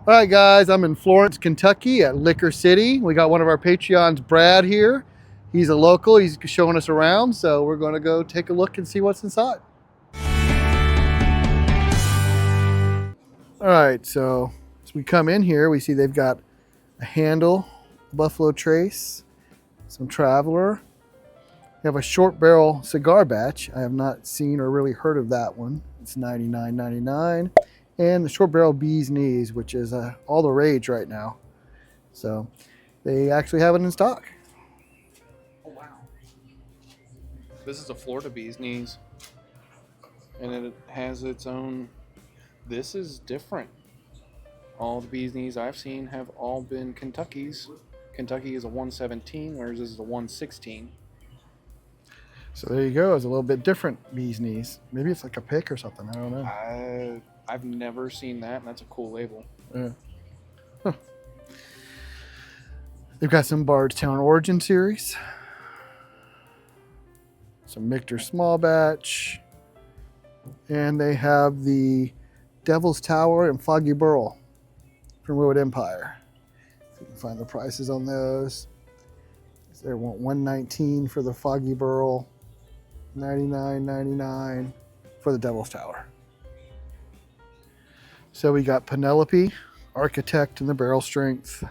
All right, guys, I'm in Florence, Kentucky at Liquor City. We got one of our Patreons, Brad, here. He's a local. He's showing us around, so we're going to go take a look and see what's inside. All right, so as we come in here, we see they've got a Handle, Buffalo Trace, some Traveler. They have a short barrel cigar batch. I have not seen or really heard of that one. It's $99.99. And the short barrel Bee's Knees, which is all the rage right now. So they actually have it in stock. Oh, wow. This is a Florida Bee's Knees. And it has its own... This is different. All the Bee's Knees I've seen have all been Kentucky's. Kentucky is a 117, whereas this is a 116. So there you go. It's a little bit different Bee's Knees. Maybe it's like a pick or something. I don't know. I've never seen that, and that's a cool label. Yeah. Huh. They've got some Bardstown Origin Series. Some Michter Small Batch. And they have the Devil's Tower and Foggy Burl from Wood Empire. So you can find the prices on those. They want $119 for the Foggy Burl, $99.99 for the Devil's Tower. So we got Penelope, Architect, and the barrel strength,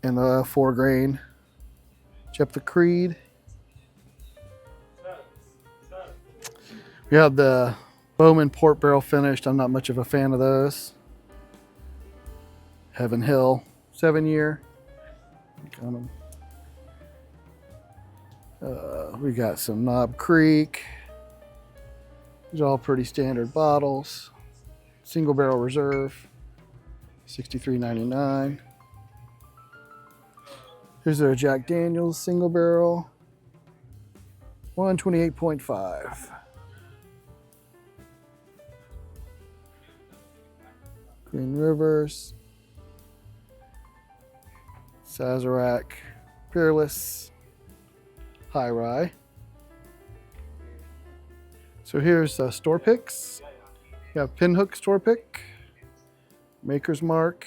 and the 4-grain. Jeff the Creed. We have the Bowman Port Barrel finished. I'm not much of a fan of those. Heaven Hill, 7-year. We got some Knob Creek. These are all pretty standard bottles. Single Barrel Reserve, $63.99. Here's their Jack Daniel's single barrel, $128.5. Green Rivers, Sazerac, Peerless, High Rye. So here's store picks. You have Pinhook store pick, Maker's Mark,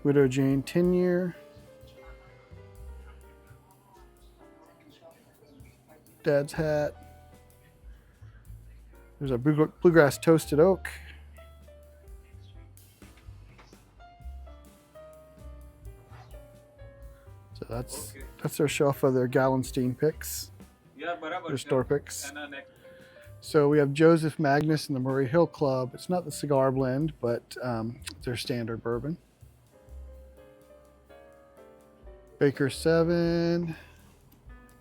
Widow Jane 10-year, Dad's Hat. There's a Bluegrass Toasted Oak. So that's their shelf of their Gallenstein picks. Their store picks. So we have Joseph Magnus and the Murray Hill Club. It's not the cigar blend, but their standard bourbon. Baker 7.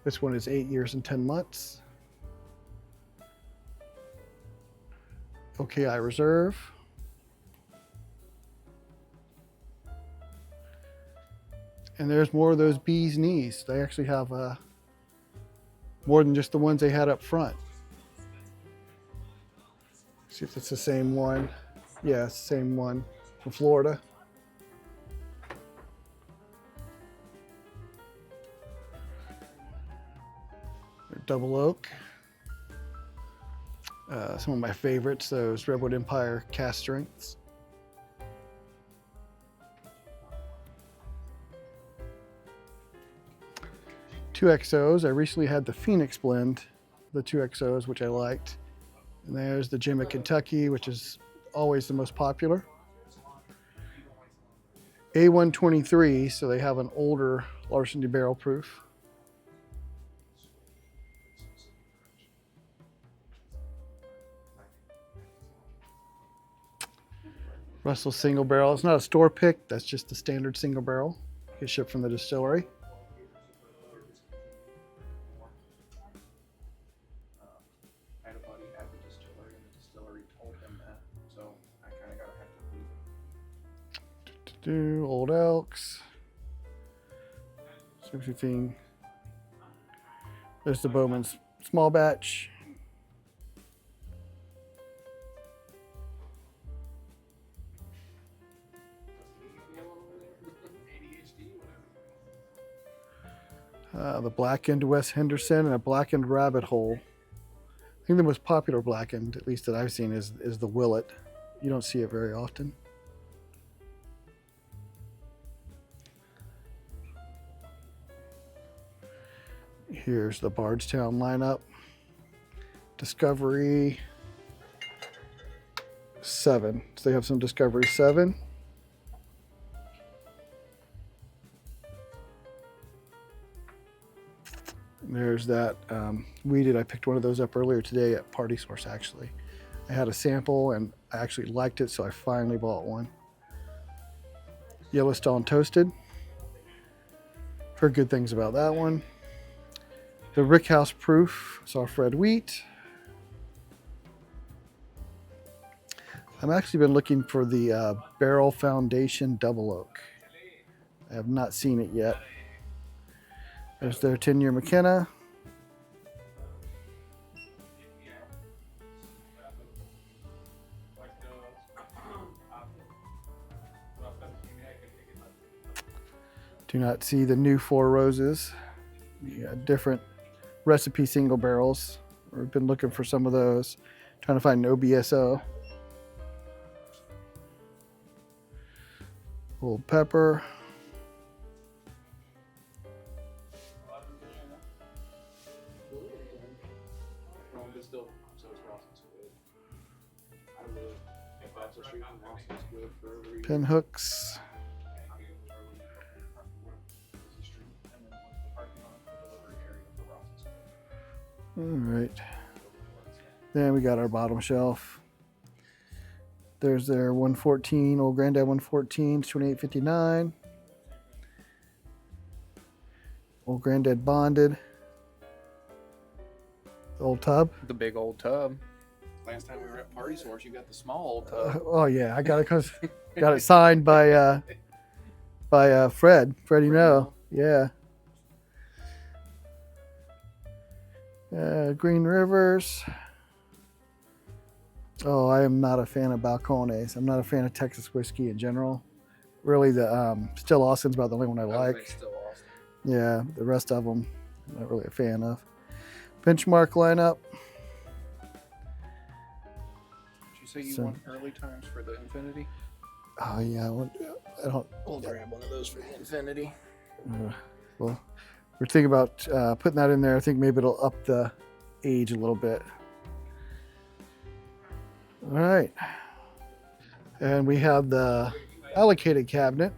This one is 8 years and 10 months. OKI Reserve. And there's more of those Bee's Knees. They actually have more than just the ones they had up front. See if it's the same one. Yeah, it's the same one from Florida. Double Oak. Some of my favorites, those Redwood Empire cast strengths. Two XOs. I recently had the Phoenix blend, the 2 XOs, which I liked. And there's the Jim at Kentucky, which is always the most popular. A123, so they have an older Larceny barrel proof. Russell single barrel. It's not a store pick. That's just the standard single barrel. It's shipped from the distillery. I had a buddy at the distillery, and the distillery told him that, so I kind of got to have to believe it. Old Elks. Sexy thing. There's the Bowman's small batch. The blackened West Henderson and a blackened Rabbit Hole. I think the most popular blackened, at least that I've seen, is the Willet. You don't see it very often. Here's the Bardstown lineup. Discovery 7. So they have some Discovery 7. There's that weeded. I picked one of those up earlier today at Party Source, actually. I had a sample and I actually liked it, so I finally bought one. Yellowstone Toasted. Heard good things about that one. The Rickhouse Proof Soft Red Wheat. I've actually been looking for the Barrel Foundation Double Oak. I have not seen it yet. There's their 10-year McKenna. Do not see the new Four Roses. Yeah, different recipe single barrels. We've been looking for some of those. Trying to find an OBSO. Old Pepper. Pin hooks. All right. Then we got our bottom shelf. There's their 114, Old Granddad 114, $28.59. Old Granddad Bonded. The old tub. The big old tub. Last time we were at Party Source, you got the small old tub. Oh yeah, I got it because got it signed by Fred. Freddie No. Yeah. Green Rivers. Oh, I am not a fan of Balcones. I'm not a fan of Texas whiskey in general. Really, the Still Austin's about the only one I like. Still Austin. Yeah, the rest of them, I'm not really a fan of. Benchmark lineup. Did you say you want early times for the Infinity? Oh yeah, I don't. We'll grab one of those for the Infinity. Well, we're thinking about putting that in there. I think maybe it'll up the age a little bit. All right. And we have the allocated cabinet.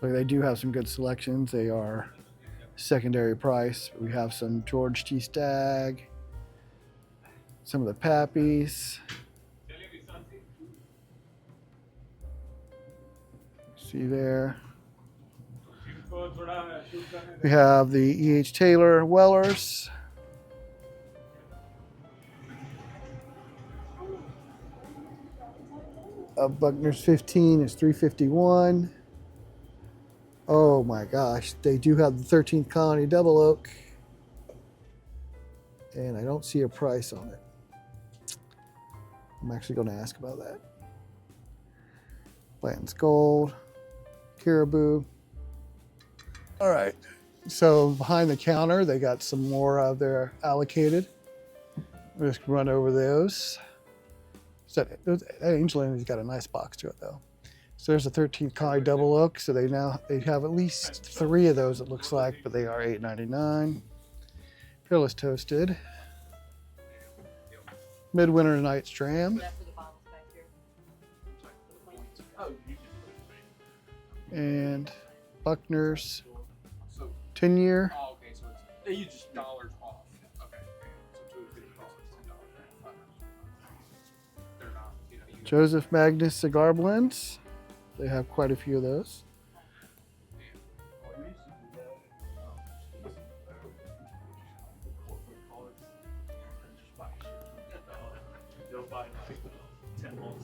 But they do have some good selections. They are secondary price. We have some George T. Stagg, some of the Pappies. See there. We have the E.H. Taylor Wellers. Buckner's 15 is $351. Oh my gosh, they do have the 13th Colony Double Oak. And I don't see a price on it. I'm actually going to ask about that. Blanton's Gold, Caribou. All right, so behind the counter, they got some more of their allocated. We'll just run over those. So that Angel Inn has got a nice box to it though. So there's a 13th Colony Double Oak. So they have at least 3 of those, it looks like, but they are $8.99. Peerless Toasted. Midwinter Night's Dram. And Buckner's 10-year. Oh, okay, so it's you just dollars off. Okay, so $2.50 is $10 off. They're not, Joseph Magnus Cigar Blends. They have quite a few of those.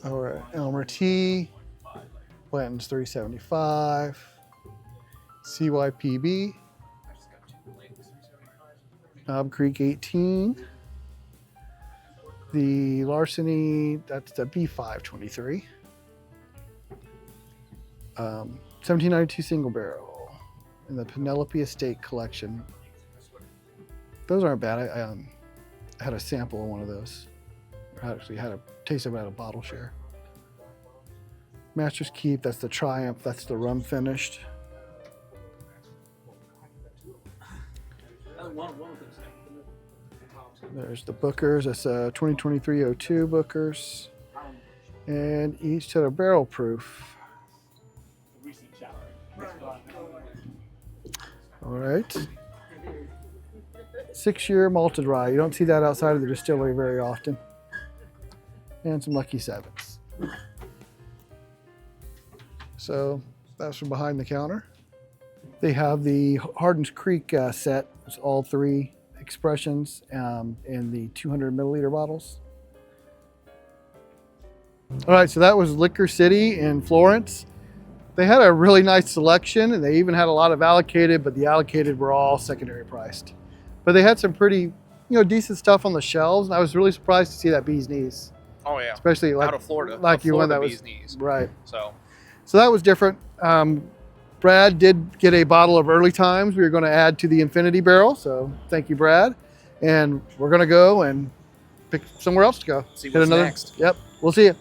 All right, Elmer T. Blanton's $3.75. CYPB. Knob Creek 18. The Larceny, that's the B523. 1792 single barrel. in the Penelope Estate collection. Those aren't bad. I had a sample of one of those. I actually had a taste of it at a bottle share. Master's Keep, that's the Triumph, that's the rum finished. There's the Bookers, that's 2023-02 Bookers. And each had a barrel proof. All right. 6-year malted rye. You don't see that outside of the distillery very often. And some Lucky Sevens. So that's from behind the counter. They have the Hardin's Creek set. It's all 3 expressions in the 200 milliliter bottles. All right, so that was Liquor City in Florence. They had a really nice selection, and they even had a lot of allocated, but the allocated were all secondary priced. But they had some pretty, decent stuff on the shelves, and I was really surprised to see that bee's knees. Oh yeah, especially like out of Florida, like you went that was bee's knees. Right. So that was different. Brad did get a bottle of Early Times. We were going to add to the Infinity Barrel, so thank you, Brad. And we're going to go and pick somewhere else to go. See what's next. Yep, we'll see you.